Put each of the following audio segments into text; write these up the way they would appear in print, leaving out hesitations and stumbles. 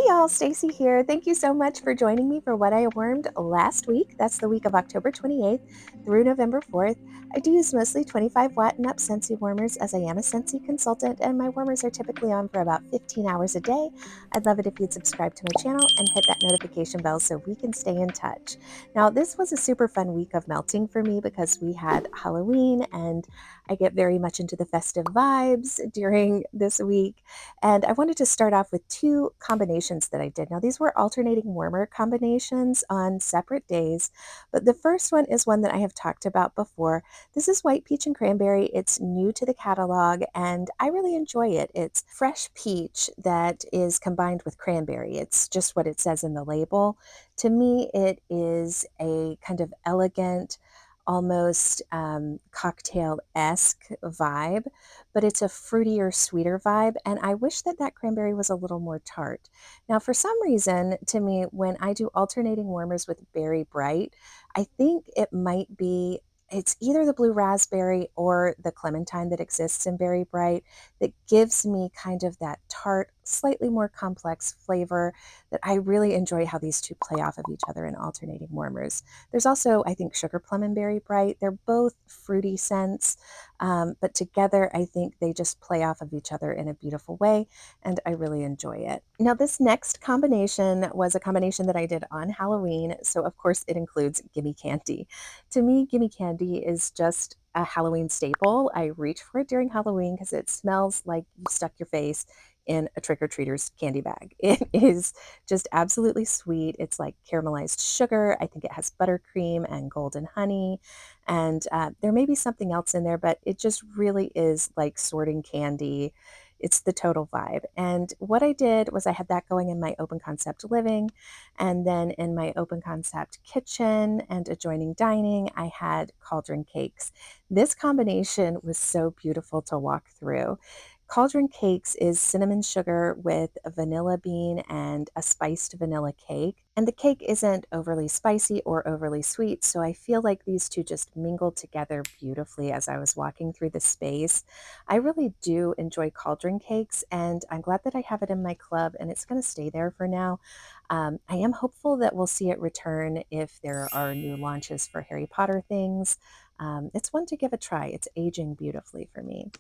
y'all, Stacy here. Thank you so much for joining me for what I warmed last week. That's the week of October 28th through November 4th. I do use mostly 25-watt and up Scentsy warmers as I am a Scentsy consultant, and my warmers are typically on for about 15 hours a day. I'd love it if you'd subscribe to my channel and hit that notification bell so we can stay in touch. Now, this was a super fun week of melting for me because we had Halloween, and I get very much into the festive vibes during this week. And I wanted to start off with two combinations that I did. Now, these were alternating warmer combinations on separate days, but the first one is one that I have talked about before. This is White Peach and Cranberry. It's new to the catalog, and I really enjoy it. It's fresh peach that is combined with cranberry. It's just what it says in the label. To me, it is a kind of elegant, almost cocktail-esque vibe, but it's a fruitier, sweeter vibe, and I wish that that cranberry was a little more tart. Now, for some reason, to me, when I do alternating warmers with Berry Bright, I think it might be it's either the blue raspberry or the clementine that exists in Berry Bright that gives me kind of that tart, slightly more complex flavor that I really enjoy how these two play off of each other in alternating warmers. There's also, I think, Sugar Plum and Berry Bright. They're both fruity scents, but together, I think they just play off of each other in a beautiful way, and I really enjoy it. Now, this next combination was a combination that I did on Halloween, so of course it includes Gimme Candy. To me, Gimme Candy is just a Halloween staple. I reach for it during Halloween because it smells like you stuck your face in a trick-or-treater's candy bag. It is just absolutely sweet. It's like caramelized sugar. I think it has buttercream and golden honey. And there may be something else in there, but it just really is like sorting candy. It's the total vibe. And what I did was I had that going in my open concept living. And then in my open concept kitchen and adjoining dining, I had cauldron cakes. This combination was so beautiful to walk through. Cauldron cakes is cinnamon sugar with a vanilla bean and a spiced vanilla cake. And the cake isn't overly spicy or overly sweet, so I feel like these two just mingled together beautifully as I was walking through the space. I really do enjoy cauldron cakes, and I'm glad that I have it in my club, and it's going to stay there for now. I am hopeful that we'll see it return if there are new launches for Harry Potter things. It's one to give a try. It's aging beautifully for me.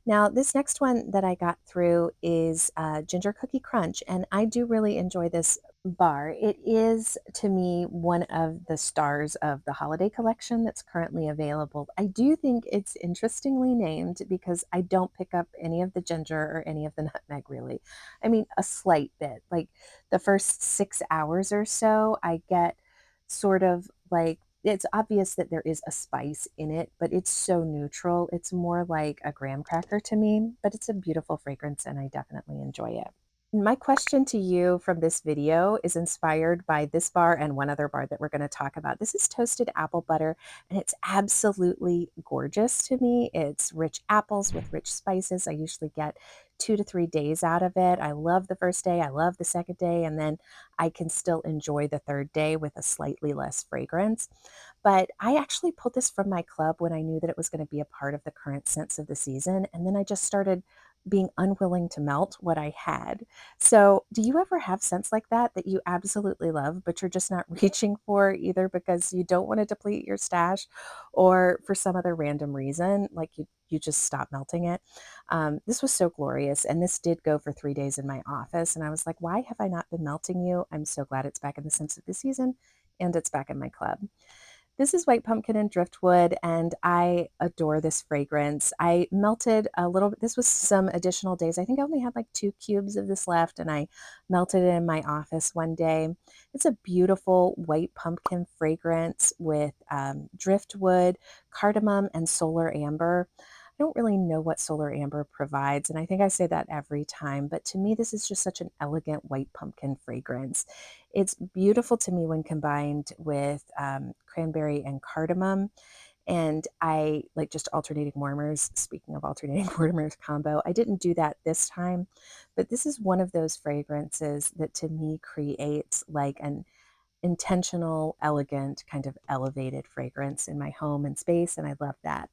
Now, this next one that I got through is Ginger Cookie Crunch, and I do really enjoy this bar. It is, to me, one of the stars of the holiday collection that's currently available. I do think it's interestingly named because I don't pick up any of the ginger or any of the nutmeg, really. I mean, a slight bit. Like the first 6 hours or so, I get sort of like it's obvious that there is a spice in it, but it's so neutral. It's more like a graham cracker to me, but it's a beautiful fragrance and I definitely enjoy it. My question to you from this video is inspired by this bar and one other bar that we're going to talk about. This is toasted apple butter, and it's absolutely gorgeous to me. It's rich apples with rich spices. I usually get 2 to 3 days out of it. I love the first day, I love the second day, and then I can still enjoy the third day with a slightly less fragrance. But I actually pulled this from my club when I knew that it was going to be a part of the current scents of the season, and then I just started being unwilling to melt what I had. So, do you ever have scents like that that you absolutely love, but you're just not reaching for either because you don't want to deplete your stash or for some other random reason, like you just stop melting it? This was so glorious, and this did go for 3 days in my office, and I was like, why have I not been melting you? I'm so glad it's back in the scents of the season, and it's back in my club. This is White Pumpkin and Driftwood, and I adore this fragrance. I melted a little bit. This was some additional days. I think I only had like 2 cubes of this left, and I melted it in my office one day. It's a beautiful white pumpkin fragrance with driftwood, cardamom, and solar amber. I don't really know what solar amber provides, and I think I say that every time, but to me, this is just such an elegant white pumpkin fragrance. It's beautiful to me when combined with cranberry and cardamom. And I like just alternating warmers. Speaking of alternating warmers combo, I didn't do that this time, but this is one of those fragrances that to me creates like an intentional, elegant, kind of elevated fragrance in my home and space. And I love that.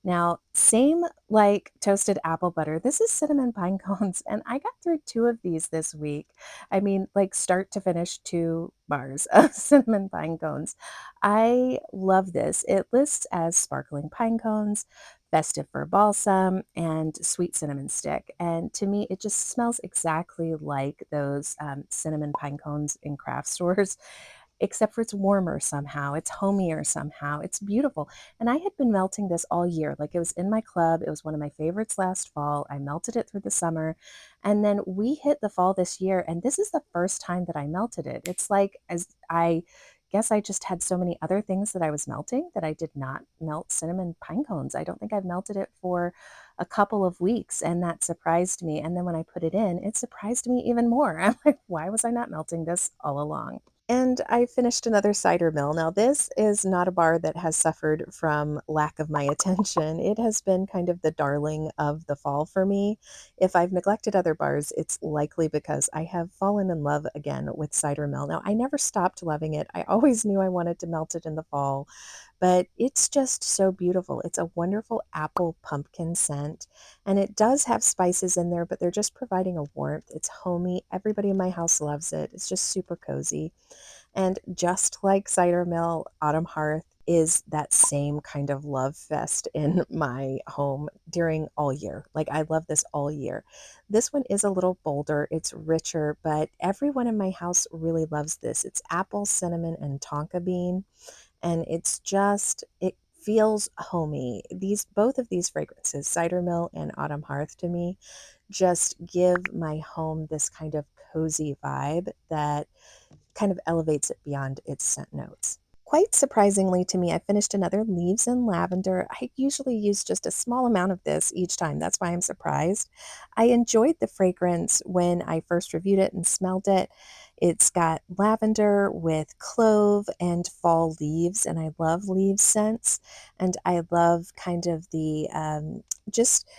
Now, same like toasted apple butter, this is cinnamon pine cones, and I got through 2 of these this week. I mean, like, start to finish, 2 bars of cinnamon pine cones. I love this. It lists as sparkling pine cones, festive for balsam, and sweet cinnamon stick, and to me, it just smells exactly like those, cinnamon pine cones in craft stores, except for it's warmer somehow, it's homier somehow, it's beautiful, and I had been melting this all year, like, it was in my club, it was one of my favorites last fall, I melted it through the summer, and then we hit the fall this year, and this is the first time that I melted it. It's like, as I guess I just had so many other things that I was melting that I did not melt cinnamon pine cones. I don't think I've melted it for a couple of weeks, and that surprised me, and then when I put it in, it surprised me even more. I'm like, "Why was I not melting this all along?" And I finished another cider mill. Now, this is not a bar that has suffered from lack of my attention. It has been kind of the darling of the fall for me. If I've neglected other bars, it's likely because I have fallen in love again with cider mill. Now, I never stopped loving it. I always knew I wanted to melt it in the fall, but it's just so beautiful. It's a wonderful apple pumpkin scent, and it does have spices in there, but they're just providing a warmth. It's homey. Everybody in my house loves it. It's just super cozy. And just like Cider Mill, Autumn Hearth is that same kind of love fest in my home during all year. Like, I love this all year. This one is a little bolder, it's richer, but everyone in my house really loves this. It's apple, cinnamon, and tonka bean, and it's just, it feels homey. These, both of these fragrances, Cider Mill and Autumn Hearth, to me just give my home this kind of cozy vibe that kind of elevates it beyond its scent notes. Quite surprisingly to me, I finished another Leaves in Lavender. I usually use just a small amount of this each time. That's why I'm surprised. I enjoyed the fragrance when I first reviewed it and smelled it. It's got lavender with clove and fall leaves, and I love leaf scents. And I love kind of the just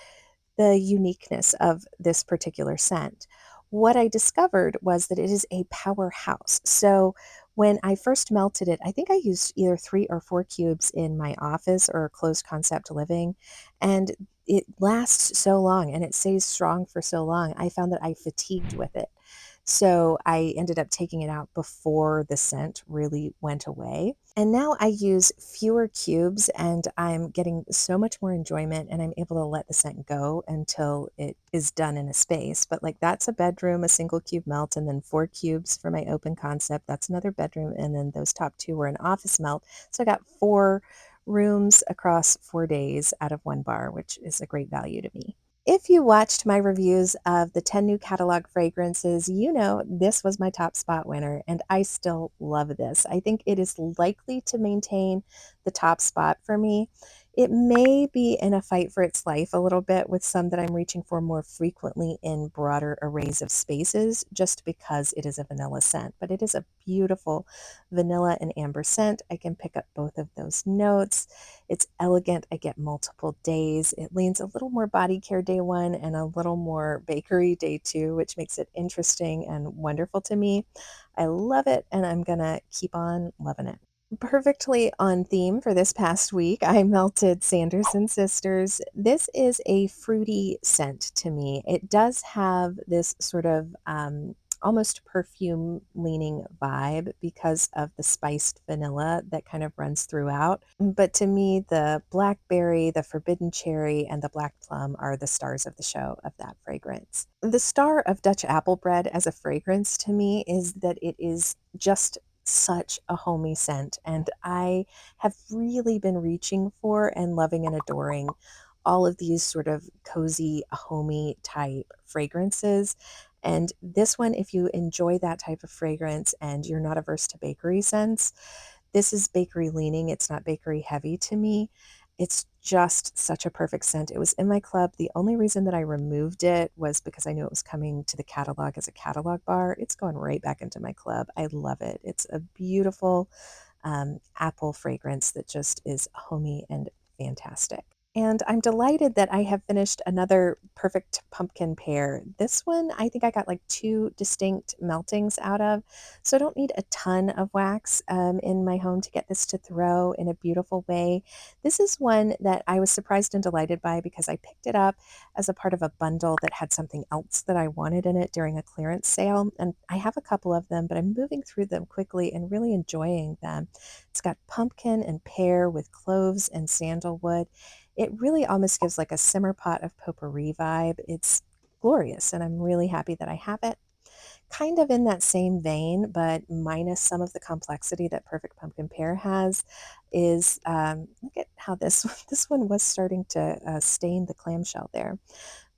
the uniqueness of this particular scent. What I discovered was that it is a powerhouse. So when I first melted it, I think I used either 3 or 4 cubes in my office or closed concept living, and it lasts so long and it stays strong for so long. I found that I fatigued with it. So I ended up taking it out before the scent really went away. And now I use fewer cubes and I'm getting so much more enjoyment, and I'm able to let the scent go until it is done in a space. But like, that's a bedroom, a single cube melt, and then 4 cubes for my open concept. That's another bedroom. And then those top 2 were an office melt. So I got 4 rooms across 4 days out of one bar, which is a great value to me. If you watched my reviews of the 10 new catalog fragrances, you know this was my top spot winner, and I still love this. I think it is likely to maintain the top spot for me. It may be in a fight for its life a little bit with some that I'm reaching for more frequently in broader arrays of spaces, just because it is a vanilla scent, but it is a beautiful vanilla and amber scent. I can pick up both of those notes. It's elegant. I get multiple days. It leans a little more body care day 1 and a little more bakery day 2, which makes it interesting and wonderful to me. I love it, and I'm going to keep on loving it. Perfectly on theme for this past week, I melted Sanderson Sisters. This is a fruity scent to me. It does have this sort of almost perfume leaning vibe because of the spiced vanilla that kind of runs throughout. But to me, the blackberry, the forbidden cherry, and the black plum are the stars of the show of that fragrance. The star of Dutch apple bread as a fragrance to me is that it is just such a homey scent, and I have really been reaching for and loving and adoring all of these sort of cozy, homey type fragrances. And this one, if you enjoy that type of fragrance and you're not averse to bakery scents, this is bakery leaning. It's not bakery heavy to me. It's just such a perfect scent. It was in my club. The only reason that I removed it was because I knew it was coming to the catalog as a catalog bar. It's going right back into my club. I love it. It's a beautiful apple fragrance that just is homey and fantastic. And I'm delighted that I have finished another perfect pumpkin pear. This one, I think I got like two distinct meltings out of, so I don't need a ton of wax in my home to get this to throw in a beautiful way. This is one that I was surprised and delighted by because I picked it up as a part of a bundle that had something else that I wanted in it during a clearance sale. And I have a couple of them, but I'm moving through them quickly and really enjoying them. It's got pumpkin and pear with cloves and sandalwood. It really almost gives like a simmer pot of potpourri vibe. It's glorious, and I'm really happy that I have it. Kind of in that same vein, but minus some of the complexity that Perfect Pumpkin Pear has, is look at how this this one was starting to stain the clamshell there.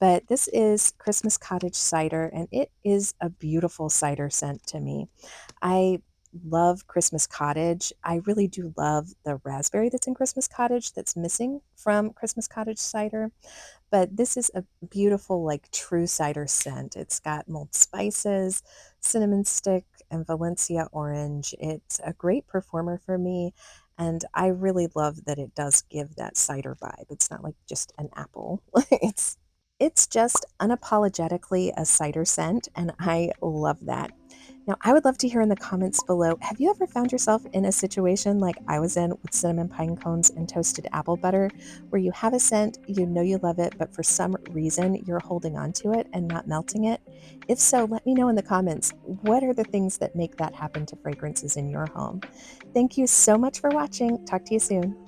But this is Christmas Cottage cider, and it is a beautiful cider scent to me. I love Christmas Cottage. I really do love the raspberry that's in Christmas Cottage that's missing from Christmas Cottage cider. But this is a beautiful, like true cider scent. It's got mulled spices, cinnamon stick, and Valencia orange. It's a great performer for me. And I really love that it does give that cider vibe. It's not like just an apple. It's just unapologetically a cider scent, and I love that. Now, I would love to hear in the comments below, have you ever found yourself in a situation like I was in with cinnamon pine cones and toasted apple butter, where you have a scent, you know you love it, but for some reason you're holding on to it and not melting it? If so, let me know in the comments, what are the things that make that happen to fragrances in your home? Thank you so much for watching. Talk to you soon.